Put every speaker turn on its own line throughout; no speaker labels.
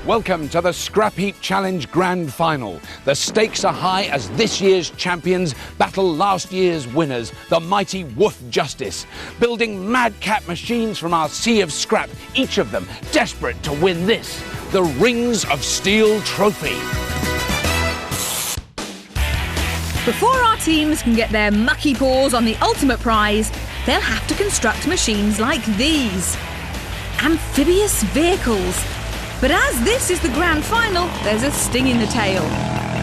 Welcome to the Scrapheap Challenge Grand Final. The stakes are high as this year's champions battle last year's winners, the mighty Woof Justice, building madcap machines from our sea of scrap, each of them desperate to win this, the Rings of Steel Trophy.
Before our teams can get their mucky paws on the ultimate prize, they'll have to construct machines like these. Amphibious vehicles. But as this is the grand final, there's a sting in the tail.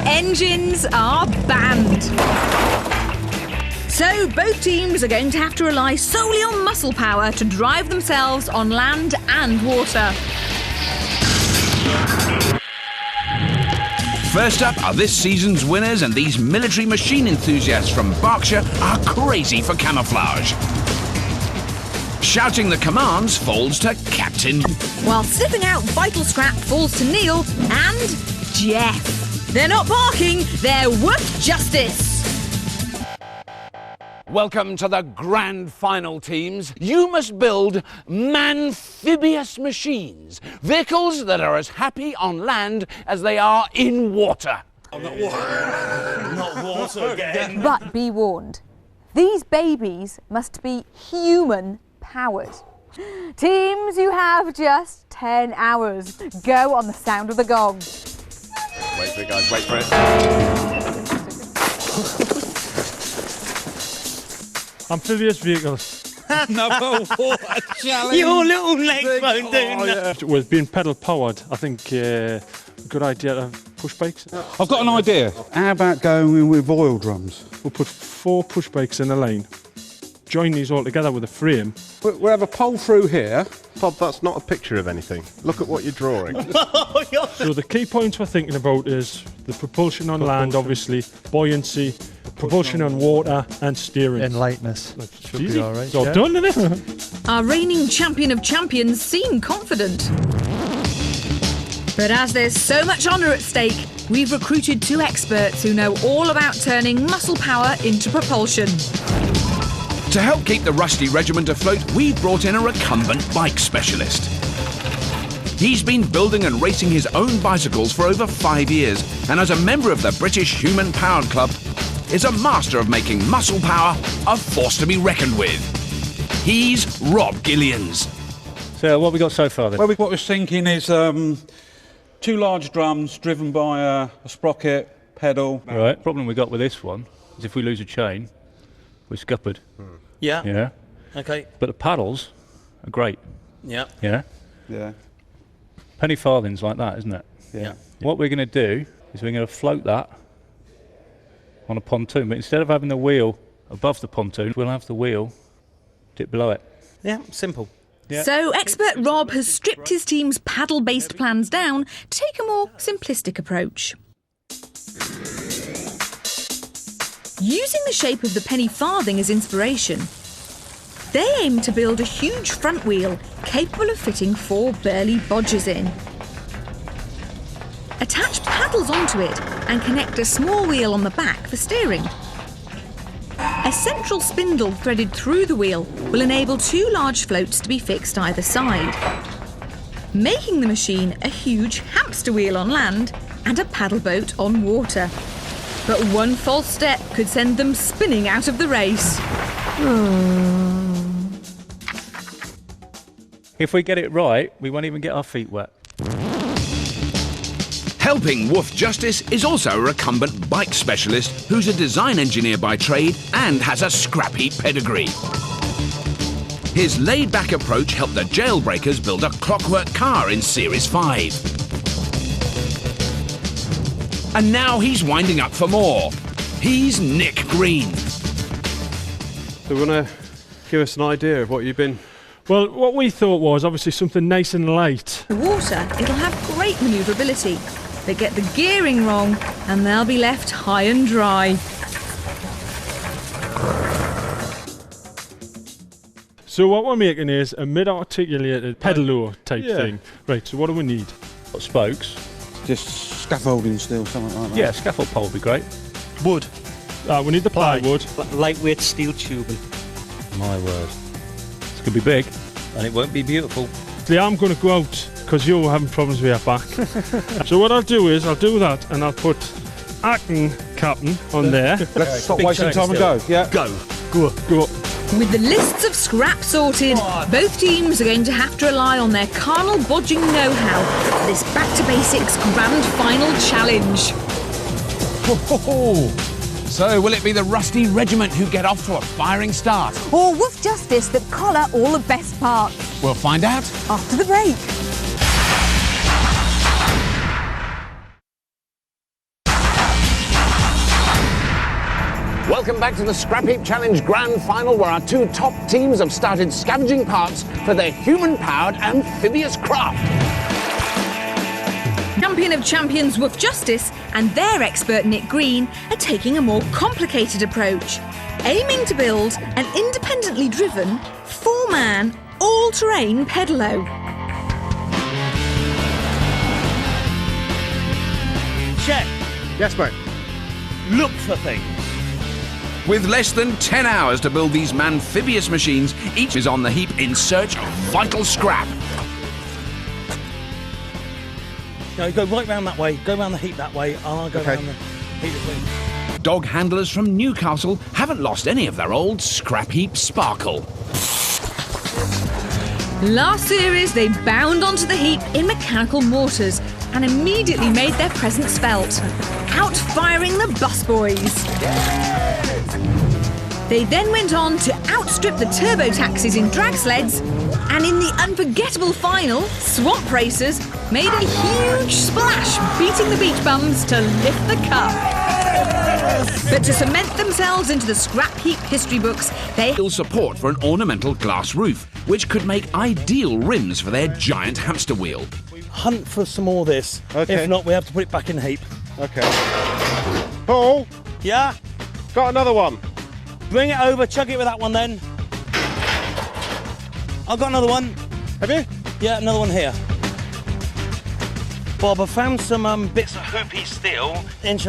Engines are banned. So both teams are going to have to rely solely on muscle power to drive themselves on land and water.
First up are this season's winners, and these military machine enthusiasts from Berkshire are crazy for camouflage. Shouting the commands falls to Captain.
While sniffing out vital scrap falls to Neil and Jeff. They're not barking, they're Woof Justice.
Welcome to the grand final, teams. You must build Manphibious machines, vehicles that are as happy on land as they are in water.
Oh, not water again.
But be warned, these babies must be human-powered. Teams, you have just 10 hours. Go on the sound of the gong.
Wait for it, guys, wait for it.
Amphibious vehicles.
Another water challenge. Your little legs won't do nothing.
With being pedal powered, I think a good idea to push bikes.
I've got an idea. How about going in with oil drums?
We'll put 4 push bikes in a lane, join these all together with a frame.
We'll have a pole through here.
Bob, that's not a picture of anything. Look at what you're drawing.
So the key points we're thinking about is the propulsion on land, obviously, buoyancy, propulsion on water, and steering.
And lightness. Should be all right.
It's all done, isn't it?
Our reigning champion of champions seem confident. But as there's so much honour at stake, we've recruited 2 experts who know all about turning muscle power into propulsion.
To help keep the rusty regiment afloat, we've brought in a recumbent bike specialist. He's been building and racing his own bicycles for over 5 years, and as a member of the British Human Powered Club, is a master of making muscle power a force to be reckoned with. He's Rob Gillians.
So what have we got so far then?
Well, what we're thinking is 2 large drums driven by a sprocket, pedal.
Right. Problem we got with this one is if we lose a chain, we're scuppered.
Yeah.
Yeah.
Okay.
But the paddles are great.
Yeah.
Yeah.
Yeah.
Penny farthings like that, isn't it?
Yeah.
What we're going to do is we're going to float that on a pontoon, but instead of having the wheel above the pontoon, we'll have the wheel dip below it.
Yeah. Simple.
Yeah.
So expert Rob has stripped his team's paddle-based plans down to take a more simplistic approach. Using the shape of the penny farthing as inspiration, they aim to build a huge front wheel capable of fitting 4 burly bodgers in. Attach paddles onto it and connect a small wheel on the back for steering. A central spindle threaded through the wheel will enable 2 large floats to be fixed either side, making the machine a huge hamster wheel on land and a paddle boat on water. But one false step could send them spinning out of the race.
If we get it right, we won't even get our feet wet.
Helping Woof Justice is also a recumbent bike specialist who's a design engineer by trade and has a Scrapheap pedigree. His laid-back approach helped the jailbreakers build a clockwork car in Series 5. And now he's winding up for more. He's Nick Green.
So you want to give us an idea of what you've been...
Well, what we thought was obviously something nice and light.
The water, it'll have great manoeuvrability. They get the gearing wrong and they'll be left high and dry.
So what we're making is a mid-articulated pedalo type thing. Right, so what do we need?
Got spokes.
Just scaffolding steel, something like that.
Yeah, scaffold pole would be great.
Wood.
We need the plywood.
Lightweight steel tubing.
My word. It's going to be big.
And it won't be beautiful.
Today I'm going to go out because you're having problems with your back. So what I'll do is, I'll do that and I'll put acting captain on there.
Let's stop wasting time and go. Yeah.
Go.
With the lists of scrap sorted, both teams are going to have to rely on their carnal bodging know-how for this back-to-basics grand final challenge.
So will it be the Rusty Regiment who get off to a firing start?
Or Wolf Justice that collar all the best parts?
We'll find out.
After the break.
Welcome back to the Scrapheap Challenge Grand Final, where our two top teams have started scavenging parts for their human-powered amphibious craft.
Champion of champions Wolf Justice and their expert Nick Green are taking a more complicated approach, aiming to build an independently driven, four-man, all-terrain pedalo.
Check.
Yes, mate.
Look for things.
With less than 10 hours to build these Manphibious machines, each is on the heap in search of vital scrap.
No, go right round that way. Go round the heap that way. I'll go round the heap this way.
Dog handlers from Newcastle haven't lost any of their old scrap heap sparkle.
Last series, they bound onto the heap in mechanical mortars and immediately made their presence felt, out-firing the busboys. They then went on to outstrip the turbo taxis in drag sleds, and in the unforgettable final, swamp racers made a huge splash, beating the beach bums to lift the cup. But to cement themselves into the scrap heap history books, they
Still support for an ornamental glass roof, which could make ideal rims for their giant hamster wheel.
Hunt for some more of this.
Okay.
If not, we have to put it back in the heap.
Okay. Paul,
Yeah?
got another one.
Bring it over, chug it with that one then. I've got another one.
Have you?
Yeah, another one here. Bob, I found some bits of hoopy steel, 1.5 inch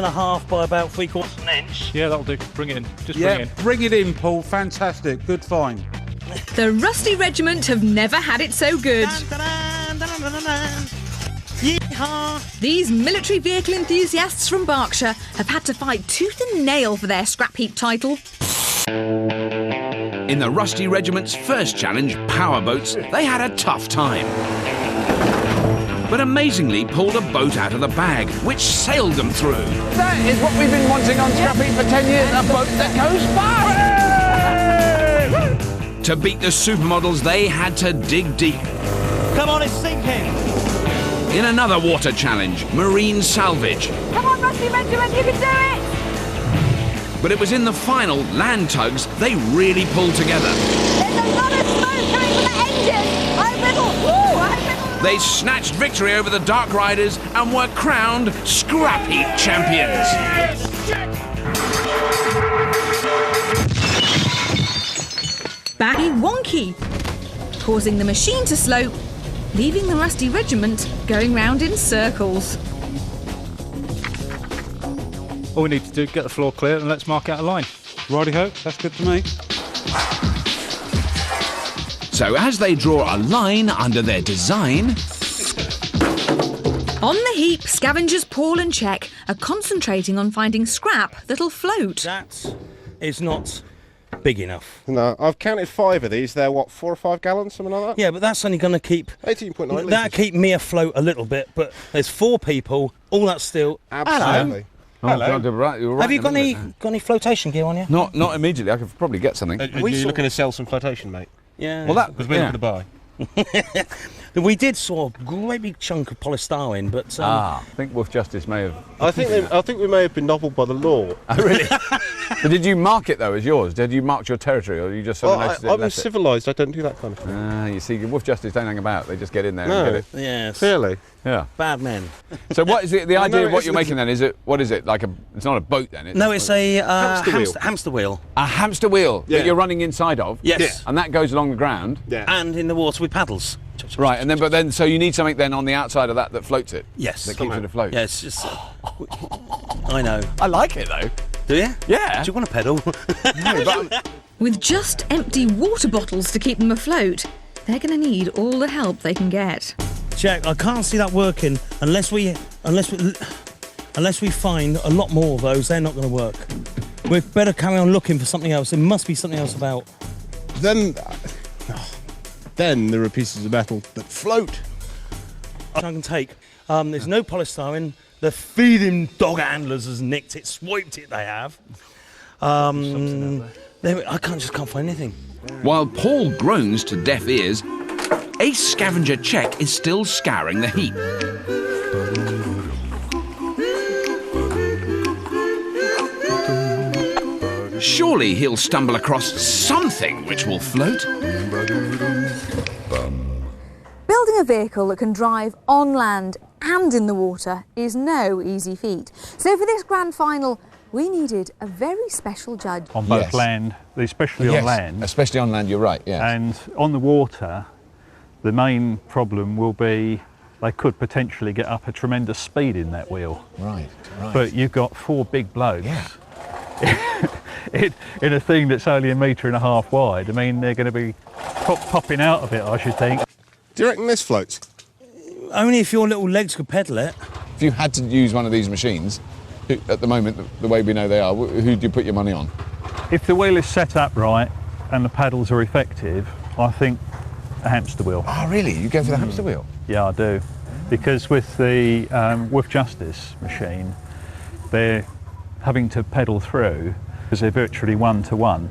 by about 3/4 inch.
Yeah, that'll do. Bring it in. Just bring
Yeah,
it in.
bring it in, Paul. Fantastic. Good find.
the Rusty Regiment have never had it so good.
Yeehaw!
These military vehicle enthusiasts from Berkshire have had to fight tooth and nail for their scrap heap title.
In the Rusty Regiment's first challenge, powerboats, they had a tough time. But amazingly pulled a boat out of the bag, which sailed them through. That is what we've been wanting on Scrapheap for 10 years, a boat that goes fast! To beat the supermodels, they had to dig deep.
Come on, it's sinking!
In another water challenge, marine salvage.
Come on, Rusty Regiment, you can do it!
But it was in the final, land tugs, they really pulled together.
There's a lot of smoke coming from the engine!
They snatched victory over the Dark Riders and were crowned Scrapheap champions.
Baggy wonky, causing the machine to slope, leaving the Rusty Regiment going round in circles.
All we need to do is get the floor clear and let's mark out a line.
Righty-ho, that's good to me.
So as they draw a line under their design...
On the heap, scavengers Paul and Czech are concentrating on finding scrap that'll float.
That is not big enough.
No, I've counted 5 of these. They're, what, 4 or 5 gallons, something like that?
Yeah, but that's only going to keep...
18.9 litres.
That'll keep me afloat a little bit, but there's 4 people, all that steel.
Absolutely.
Hello.
Have you got any flotation gear on you?
Not immediately, I could probably get something.
Are you looking to sell some flotation, mate?
Yeah.
Well, that...
Because we're looking to buy.
We did saw a great big chunk of polystyrene, but...
I think Wolf Justice may have...
I think we may have been nobbled by the law.
Oh, really? But did you mark it, though, as yours? Did you mark your territory, or you just sort of noticed it and
I'm
left it?
civilised, I don't do that kind of thing.
You see, Wolf Justice don't hang about. They just get in there
No.
and get it.
Yes.
Clearly.
Yeah.
Bad men.
So what is it? The idea
no,
of what
it's-
you're making then? What is it? Like it's not a boat then?
No, it's a
Hamster wheel.
hamster wheel.
a hamster wheel
Yeah.
that you're running inside of.
Yes.
Yeah.
And that goes along the ground.
Yeah.
And in the water with paddles.
Right, and then so you need something then on the outside of that floats it.
Yes.
That keeps it afloat.
Yeah, it's just... I know.
I like it though.
Do you?
Yeah.
Do you want to pedal?
No, but
With just empty water bottles to keep them afloat, they're going to need all the help they can get.
Check. Jack, I can't see that working unless we find a lot more of those. They're not going to work. We better carry on looking for something else. There must be something else about.
Then there are pieces of metal that float.
I can take. There's no polystyrene. The feeding dog handlers has nicked it, swiped it. They have. I can't find anything.
While Paul groans to deaf ears, Ace Scavenger Check is still scouring the heap. Surely he'll stumble across something which will float.
Building a vehicle that can drive on land and in the water is no easy feat. So for this grand final, we needed a very special judge.
On both land, especially on land.
Especially on land, you're right, yes.
And on the water, the main problem will be they could potentially get up a tremendous speed in that wheel.
Right.
But you've got 4 big blokes in a thing that's only 1.5 meters wide. I mean, they're going to be popping out of it, I should think.
Do you reckon this floats?
Only if your little legs could pedal it.
If you had to use one of these machines, at the moment, the way we know they are, who do you put your money on?
If the wheel is set up right and the paddles are effective, I think a hamster wheel.
Oh, really? You go for the hamster wheel?
Yeah, I do. Because with the With Justice machine, they're having to pedal through because they're virtually 1-to-1.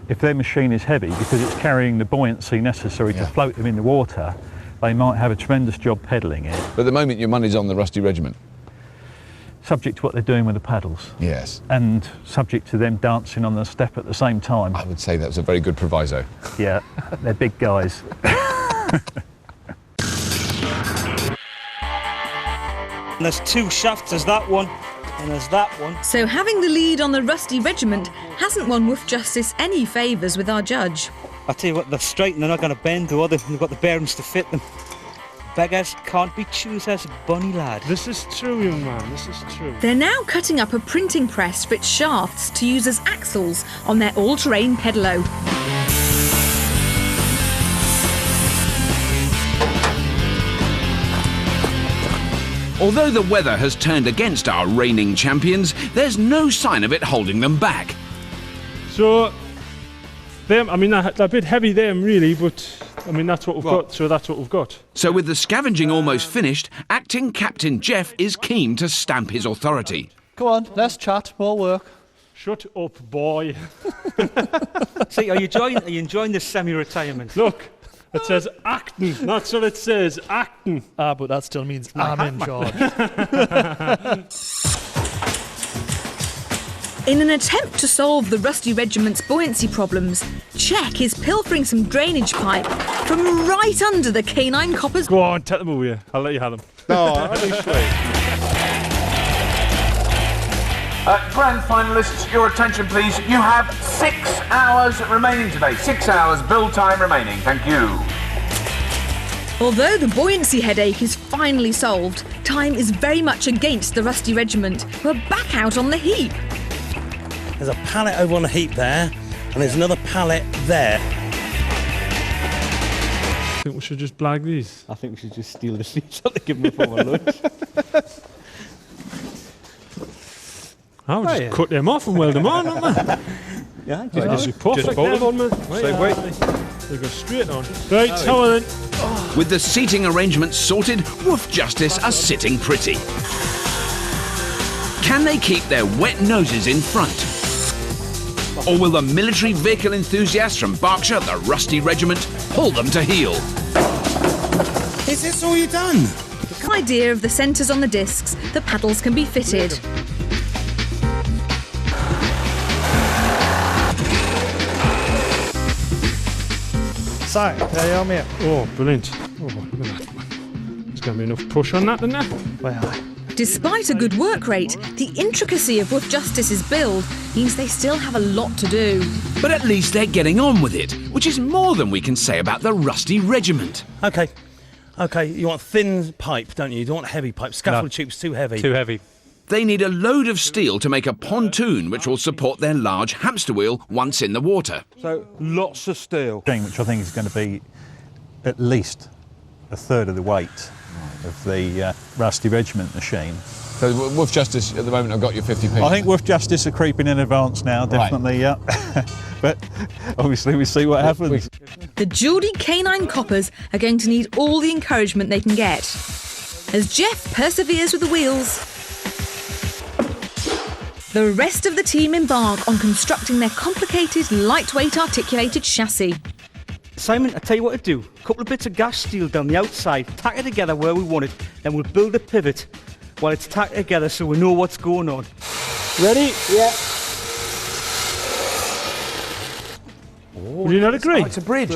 If their machine is heavy, because it's carrying the buoyancy necessary to float them in the water, they might have a tremendous job pedalling it.
But at the moment, your money's on the Rusty Regiment.
Subject to what they're doing with the paddles.
Yes.
And subject to them dancing on the step at the same time.
I would say that was a very good proviso.
Yeah, they're big guys.
And there's 2 shafts, there's that one, and there's that one.
So having the lead on the Rusty Regiment hasn't won Woof Justice any favours with our judge.
I tell you what, they're straight and they're not going to bend, or they've got the bearings to fit them. Beggars can't be choosers, bunny lad.
This is true, young man, this is true.
They're now cutting up a printing press for its shafts to use as axles on their all-terrain pedalo.
Although the weather has turned against our reigning champions, there's no sign of it holding them back.
So, they're a bit heavy them really, but I mean that's what we've got, so that's what we've got.
So with the scavenging almost finished, acting Captain Jeff is keen to stamp his authority.
Go on, let's chat, more work.
Shut up, boy.
See, are you enjoying this semi-retirement?
Look, it says acting, that's what it says, acting.
Ah, but that still means I'm in charge.
In an attempt to solve the Rusty Regiment's buoyancy problems, Czech is pilfering some drainage pipe from right under the canine coppers.
Go on, take them away. I'll let you have them.
No, honestly.
Grand finalists, your attention please. You have 6 hours remaining today. 6 hours build time remaining. Thank you.
Although the buoyancy headache is finally solved, time is very much against the Rusty Regiment, who are back out on the heap.
There's a pallet over on the heap there, and there's another pallet there.
I think we should just blag these.
I think we should just steal the seats and give them a form of lunch.
I'll just cut them off and weld them on, haven't I?
Yeah,
Just perfect
both
on, man.
Same weight.
They go straight on. Right, how then?
With the seating arrangements sorted, Woof Justice are sitting pretty. Can they keep their wet noses in front? Or will the military vehicle enthusiasts from Berkshire, the Rusty Regiment, pull them to heel?
Is this all you've done?
With the idea of the centres on the discs, the paddles can be fitted.
So, there you are, mate.
Oh, brilliant. Oh, look at that. There's going to be enough push on that, isn't there?
Well,
Despite a good work rate, the intricacy of Woof Justice's build means they still have a lot to do.
But at least they're getting on with it, which is more than we can say about the Rusty Regiment.
Okay, you want thin pipe, don't you? You don't want heavy pipe. Scaffold tube's too heavy.
Too heavy.
They need a load of steel to make a pontoon which will support their large hamster wheel once in the water.
So lots of steel.
Which I think is going to be at least a third of the weight of the Rusty Regiment machine.
So Wolf Justice at the moment have got your 50p.
I think Wolf Justice are creeping in advance now, definitely, yeah. But obviously we see what happens.
The Geordie canine coppers are going to need all the encouragement they can get. As Jeff perseveres with the wheels, the rest of the team embark on constructing their complicated, lightweight, articulated chassis.
Simon, I'll tell you what to do. A couple of bits of gas steel down the outside, tack it together where we want it, then we'll build a pivot while it's tacked together so we know what's going on.
Ready?
Yeah.
Would you not agree?
Oh, it's a bridge.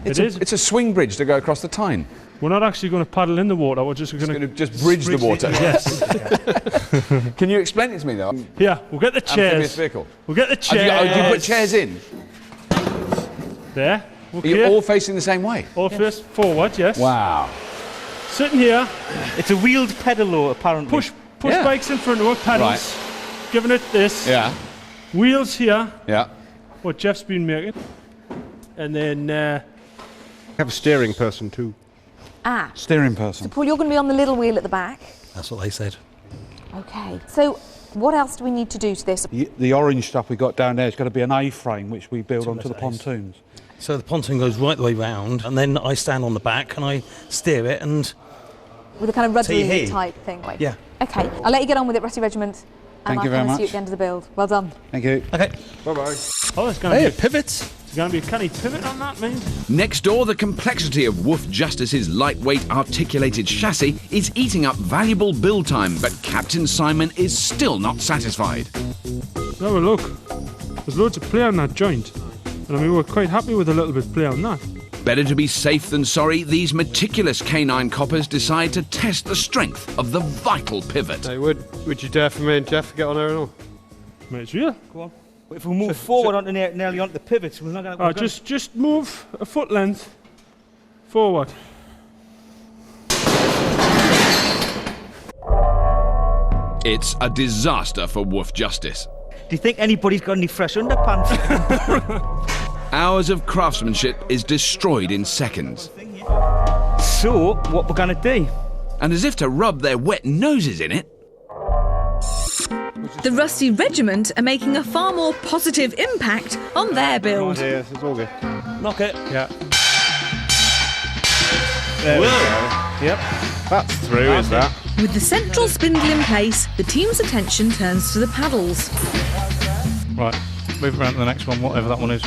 It's
a swing bridge to go across the Tyne.
We're not actually going to paddle in the water, we're just going to
just bridge the water.
Yes.
Can you explain it to me though?
Yeah, we'll get the chairs.
Amphibious vehicle.
We'll get the chairs.
Do you put chairs in?
There. Okay.
Are you all facing the same way?
All face forward, yes.
Wow.
Sitting here.
It's a wheeled pedalo, apparently.
Push bikes in front of it, pedals.
Right.
Giving it this.
Yeah.
Wheels here.
Yeah.
What Jeff's been making. And then...
have a steering person too.
Ah.
Steering person.
So Paul, you're going to be on the little wheel at the back.
That's what they said.
Okay. So what else do we need to do to this?
The orange stuff we got down there is going to be an A-frame which we build onto the pontoons.
So the pontoon goes right the way round, and then I stand on the back and I steer it and...
With a kind of
So you
rudderly
hear.
type thing. Like.
Yeah.
Okay. I'll let you get on with it, Rusty Regiment.
Thank you
I'll
very
see you
much.
at the end of the build. Well done.
Thank you.
Okay.
Bye-bye.
Oh, there's going to be a
pivot.
There's going to be a canny pivot on that, mate.
Next door, the complexity of Wolf Justice's lightweight articulated chassis is eating up valuable build time, but Captain Simon is still not satisfied.
Have a look. There's loads of play on that joint. And I mean, we're quite happy with a little bit of play on that.
Better to be safe than sorry, these meticulous canine coppers decide to test the strength of the vital pivot.
Hey, would you dare for me and Jeff to get on there at all?
Mate, it's real.
Go on. If we move forward onto nearly onto the pivots, we're not going to...
Just move a foot length forward.
It's a disaster for Wolf Justice.
Do you think anybody's got any fresh underpants?
Hours of craftsmanship is destroyed in seconds.
So, what we're going to do?
And as if to rub their wet noses in it,
The Rusty Regiment are making a far more positive impact on their build.
Yeah, this is all good.
Knock it.
Yeah. There we go. Yep. That's through, is that?
With the central spindle in place, the team's attention turns to the paddles.
Right, move around to the next one, whatever that one is.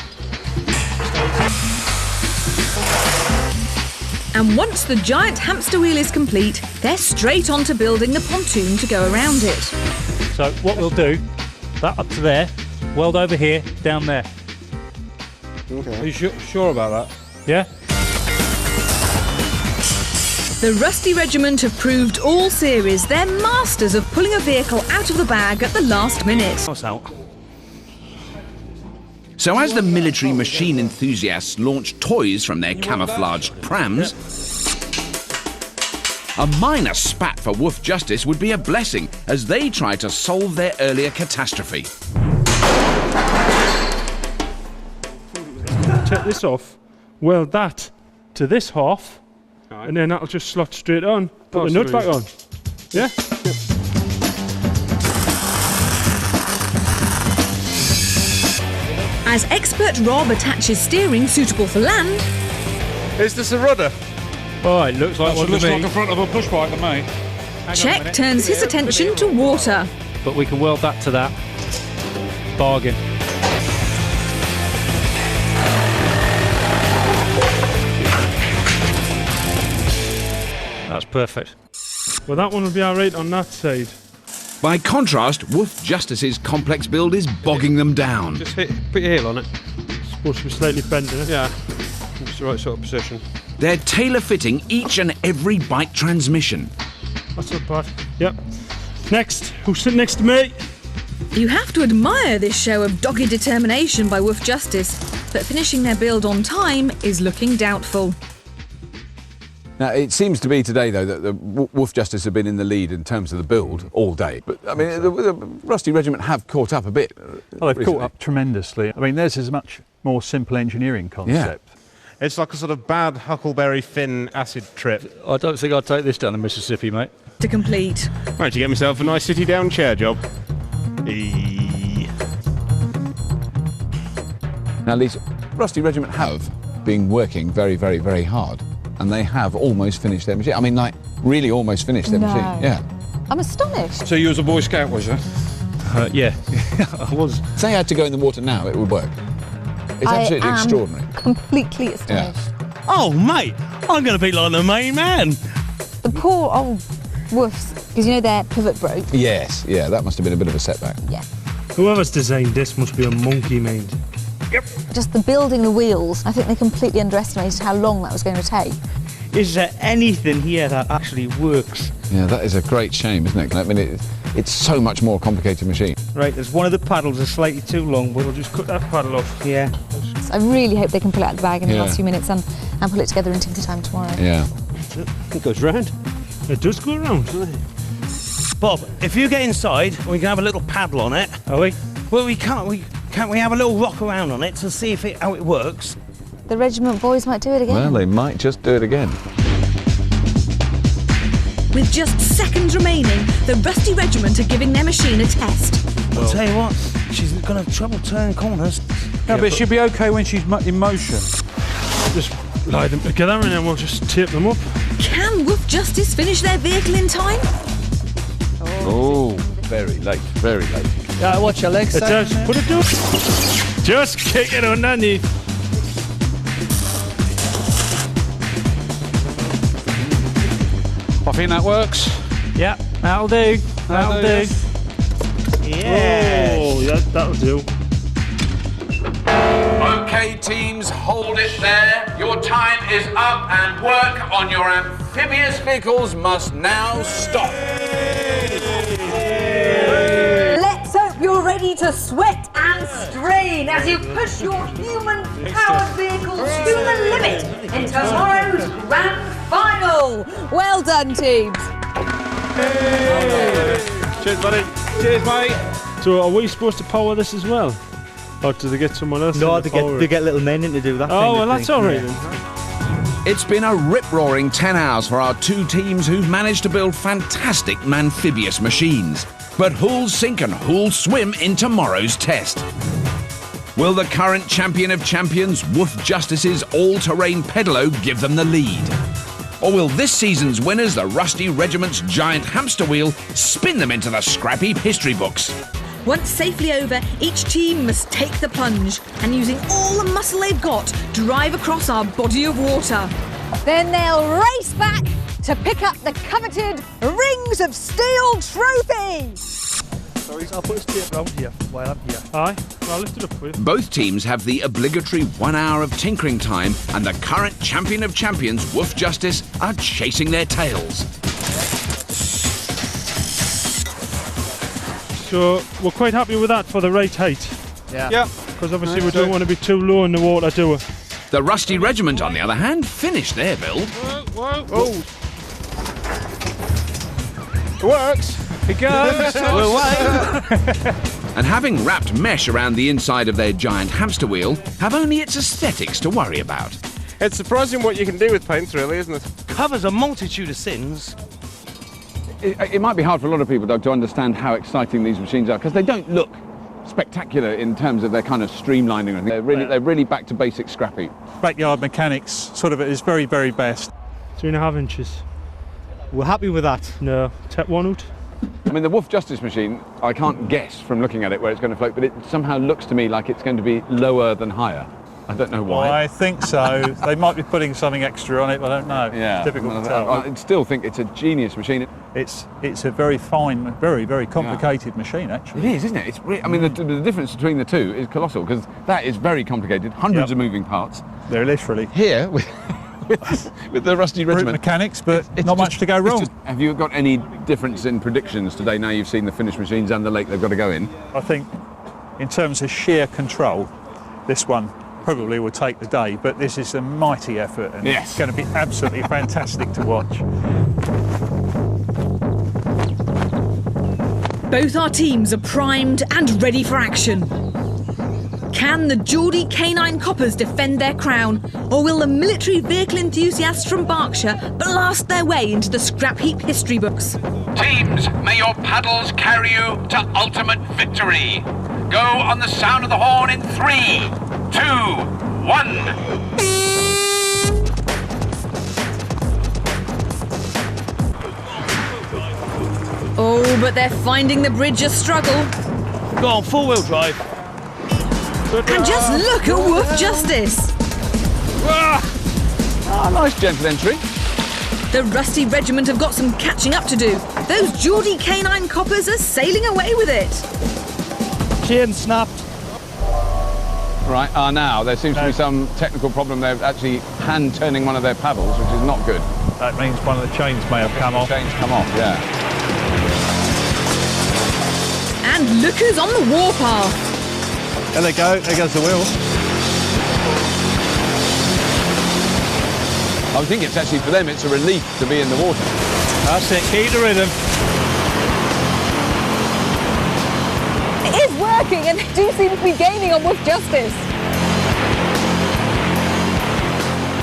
And once the giant hamster wheel is complete, they're straight on to building the pontoon to go around it.
So what we'll do, that up to there, weld over here, down there.
Okay. Are you sure about that?
Yeah?
The Rusty Regiment have proved all series they're masters of pulling a vehicle out of the bag at the last minute.
What's out?
so as the military machine enthusiasts launch toys from their camouflaged prams, a minor spat for Wolf Justice would be a blessing as they try to solve their earlier catastrophe.
Take this off, weld that to this half, and then that'll just slot straight on. Put the nut back on. Yeah?
As expert Rob attaches steering suitable for land,
Is this a rudder?
Oh, it looks like one to
looks
me.
like the front of a push bike to me.
Czech turns his attention to water.
But we can weld that to that. Bargain. That's perfect.
Well, that one will be alright on that side.
By contrast, Wolf Justice's complex build is bogging them down.
Just put your heel on it.
It's supposed to be slightly bent, isn't it?
Yeah. It's the right sort of position.
They're tailor-fitting each and every bike transmission.
That's not bad. Yep. Next, who's sitting next to me?
You have to admire this show of dogged determination by Wolf Justice, but finishing their build on time is looking doubtful.
Now, it seems to be today, though, that the Wolf Justice have been in the lead in terms of the build all day. But, I mean, the Rusty Regiment have caught up a bit.
Well, they've caught up tremendously. I mean, theirs is a much more simple engineering concept.
It's like a sort of bad Huckleberry Finn acid trip.
I don't think I'd take this down the Mississippi, mate.
To complete.
Right, to get myself a nice city down chair job.
Now, these Rusty Regiment have been working very, very, very hard, and they have almost finished their machine. I mean, like, really almost finished their machine. Yeah.
I'm astonished.
So you was a Boy Scout, was you?
Yeah, I was.
If they had to go in the water now, it would work. It's absolutely extraordinary.
Completely astonished.
Yeah.
Oh, mate, I'm going to be like the main man.
The poor old woofs, because you know their pivot broke.
Yes, yeah, that must have been a bit of a setback.
Yeah.
Whoever's designed this must be a monkey mind.
Yep.
Just the building the wheels, I think they completely underestimated how long that was going to take.
Is there anything here that actually works?
Yeah, that is a great shame, isn't it? I mean, it's so much more complicated machine.
Right, there's one of the paddles is slightly too long.
We'll just cut that paddle off.
Yeah.
So I really hope they can pull it out of the bag in the last few minutes and pull it together in tinker time tomorrow.
Yeah.
It goes round.
It does go around.
Bob, if you get inside, we can have a little paddle on it.
Are we?
Well, can't we have a little rock around on it to see how it works?
The regiment boys might do it again.
Well, they might just do it again.
With just seconds remaining, the Rusty Regiment are giving their machine a test.
I'll tell you what, she's going to have trouble turning corners.
No, but she'll be okay when she's in motion.
Just lie them together and then we'll just tape them up.
Can Woof Justice finish their vehicle in time?
Oh, very late, very late.
Yeah, watch your legs.
Just put it down. Just kick it underneath.
I think that works.
Yeah, that'll do. That'll do.
Yeah.
Oh, yeah, that'll do.
Okay, teams, hold it there. Your time is up and work on your amphibious vehicles must now stop.
Let's hope you're ready to sweat and strain as you push your human-powered vehicles to the limit in tomorrow's grand final. Well done, teams.
Cheers, buddy. Cheers, mate.
So are we supposed to power this as well? Or do they get someone else?
No,
to
they get little men in to do that.
Oh, well, that's all right then.
It's been a rip-roaring 10 hours for our two teams who've managed to build fantastic Manphibious machines. But who'll sink and who'll swim in tomorrow's test? Will the current champion of champions, Woof Justice's all-terrain pedalo, give them the lead? Or will this season's winners, the Rusty Regiment's giant hamster wheel, spin them into the Scrapheap history books?
Once safely over, each team must take the plunge and, using all the muscle they've got, drive across our body of water.
Then they'll race back to pick up the coveted Rings of Steel trophy.
Sorry, I'll put this tape round here while I'm here.
Aye, I'll lift it up for you.
Both teams have the obligatory 1 hour of tinkering time, and the current champion of champions, Woof Justice, are chasing their tails.
So we're quite happy with that for the right height.
Yeah.
Because obviously we don't want to be too low in the water, do we?
The Rusty Regiment, on the other hand, finished their build.
Whoa. It works.
It goes.
We're away.
And having wrapped mesh around the inside of their giant hamster wheel, have only its aesthetics to worry about.
It's surprising what you can do with paints, really, isn't it?
Covers a multitude of sins.
It might be hard for a lot of people, Doug, to understand how exciting these machines are, because they don't look spectacular in terms of their kind of streamlining. I think they're really back to basic Scrapheap.
Backyard mechanics, sort of at its very, very best.
3.5 inches.
We're happy with that.
No, tap one out.
I mean, the Woof Justice machine, I can't guess from looking at it where it's going to float, but it somehow looks to me like it's going to be lower than higher. I don't know why.
Well, I think so. They might be putting something extra on it, I don't know.
Yeah.
It's difficult to tell.
I still think it's a genius machine.
It's a very fine, very, very complicated machine, actually.
It is, isn't it? I mean, the difference between the two is colossal, because that is very complicated, hundreds of moving parts.
They're literally.
Here, with the Rusty Regiment.
Mechanics, but not much to go wrong.
Have you got any difference in predictions today, now you've seen the finished machines and the lake they've got to go in?
I think, in terms of sheer control, this one probably will take the day, but this is a mighty effort and it's going to be absolutely fantastic to watch.
Both our teams are primed and ready for action. Can the Geordie canine coppers defend their crown? Or will the military vehicle enthusiasts from Berkshire blast their way into the scrap heap history books?
Teams, may your paddles carry you to ultimate victory. Go on the sound of the horn in 3, 2, 1.
Oh, but they're finding the bridge a struggle.
Go on, four-wheel drive.
And just look at Woof Justice.
Ah, nice gentle entry.
The Rusty Regiment have got some catching up to do. Those Geordie canine coppers are sailing away with it.
Chain snapped.
Right, now there seems to be some technical problem. They're actually hand-turning one of their paddles, which is not good.
That means one of the chains may have come off.
Chains come off, yeah.
And look who's on the warpath.
There they go, there goes the wheel.
I think it's actually, for them, it's a relief to be in the water.
That's it, keep the rhythm.
It is working, and they do seem to be gaining on Woof Justice.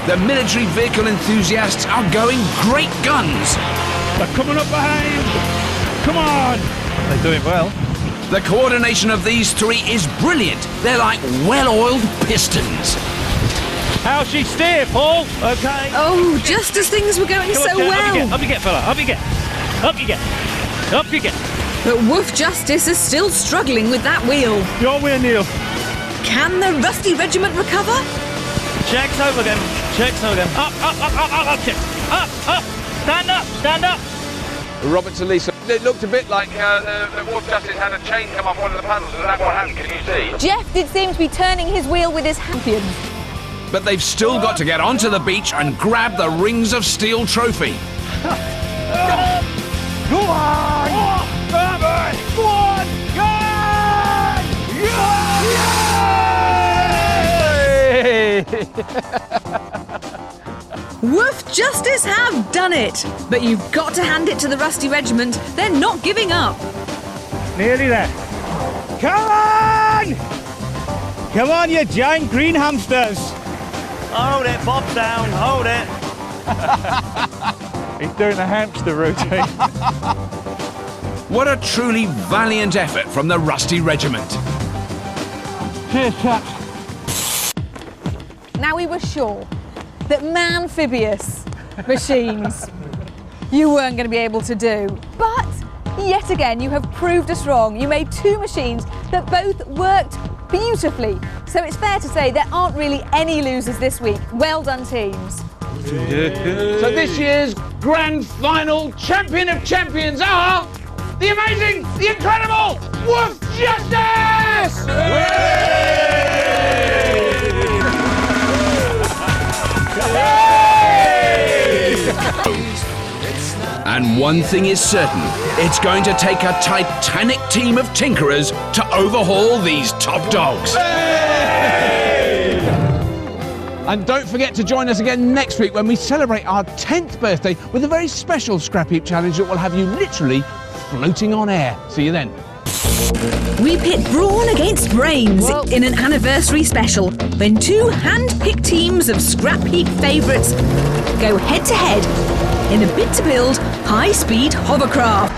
The military vehicle enthusiasts are going great guns.
They're coming up behind. Come on.
They're doing well.
The coordination of these three is brilliant. They're like well-oiled pistons.
How's she steer, Paul? Okay.
Oh, just as things were going so well.
Up you get, fella. Up you get. Up you get. Up you get.
But Woof Justice is still struggling with that wheel.
Your wheel, Neil.
Can the Rusty Regiment recover?
Checks over again. Checks over again. Up, up, up, up, up, up, check. Up, up. Stand up, stand up.
Robert to Lisa. It looked a bit like the Woof Justice had a chain come off one of the paddles. Is that what happened? Can you see?
Jeff did seem to be turning his wheel with his champions.
But they've still got to get onto the beach and grab the Rings of Steel trophy.
Go on! Go on! Go on! Go on!
Woof Justice have done it. But you've got to hand it to the Rusty Regiment. They're not giving up.
Nearly there. Come on! Come on, you giant green hamsters. Hold it, Bob down, hold it.
He's doing the hamster routine.
What a truly valiant effort from the Rusty Regiment.
Cheers, chaps.
Now, we were sure that Manphibious machines you weren't going to be able to do. But yet again, you have proved us wrong. You made two machines that both worked beautifully. So it's fair to say there aren't really any losers this week. Well done, teams.
So this year's grand final champion of champions are the amazing, the incredible Woof Justice!
And one thing is certain, it's going to take a titanic team of tinkerers to overhaul these top dogs.
And don't forget to join us again next week when we celebrate our 10th birthday with a very special Scrap Heap challenge that will have you literally floating on air. See you then.
We pit brawn against brains in an anniversary special when two hand-picked teams of Scrap Heap favourites go head-to-head in a bid to build high-speed hovercraft.